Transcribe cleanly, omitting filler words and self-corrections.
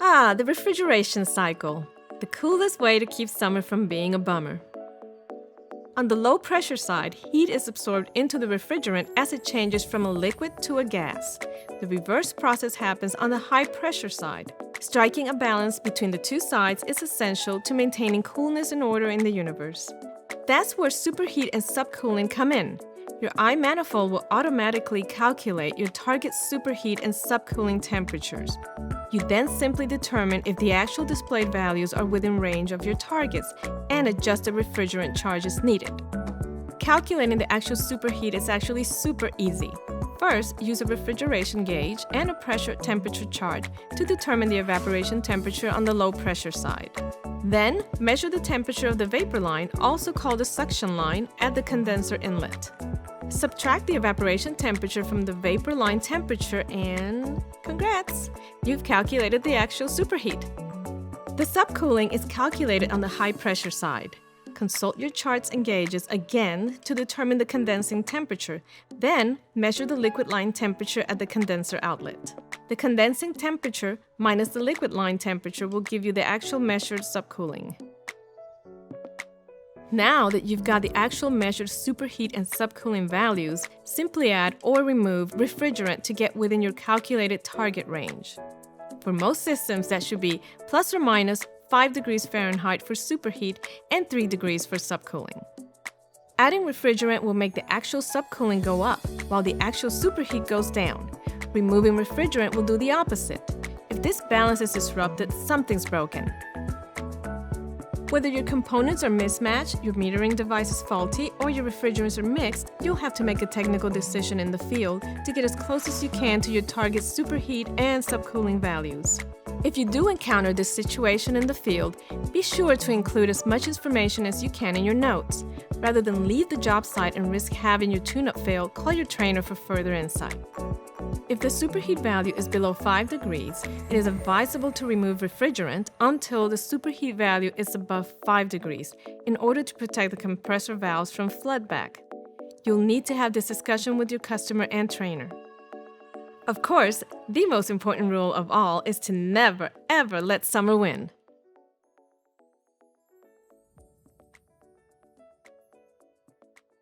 The refrigeration cycle. The coolest way to keep summer from being a bummer. On the low pressure side, heat is absorbed into the refrigerant as it changes from a liquid to a gas. The reverse process happens on the high pressure side. Striking a balance between the two sides is essential to maintaining coolness and order in the universe. That's where superheat and subcooling come in. Your eye manifold will automatically calculate your target superheat and subcooling temperatures. You then simply determine if the actual displayed values are within range of your targets and adjust the refrigerant charges needed. Calculating the actual superheat is actually super easy. First, use a refrigeration gauge and a pressure temperature chart to determine the evaporation temperature on the low pressure side. Then, measure the temperature of the vapor line, also called the suction line, at the condenser inlet. Subtract the evaporation temperature from the vapor line temperature and congrats! You've calculated the actual superheat. The subcooling is calculated on the high pressure side. Consult your charts and gauges again to determine the condensing temperature, then measure the liquid line temperature at the condenser outlet. The condensing temperature minus the liquid line temperature will give you the actual measured subcooling. Now that you've got the actual measured superheat and subcooling values, simply add or remove refrigerant to get within your calculated target range. For most systems, that should be plus or minus 5 degrees Fahrenheit for superheat and 3 degrees for subcooling. Adding refrigerant will make the actual subcooling go up, while the actual superheat goes down. Removing refrigerant will do the opposite. If this balance is disrupted, something's broken. Whether your components are mismatched, your metering device is faulty, or your refrigerants are mixed, you'll have to make a technical decision in the field to get as close as you can to your target superheat and subcooling values. If you do encounter this situation in the field, be sure to include as much information as you can in your notes. Rather than leave the job site and risk having your tune-up fail, call your trainer for further insight. If the superheat value is below 5 degrees, it is advisable to remove refrigerant until the superheat value is above 5 degrees in order to protect the compressor valves from floodback. You'll need to have this discussion with your customer and trainer. Of course, the most important rule of all is to never, ever let summer win.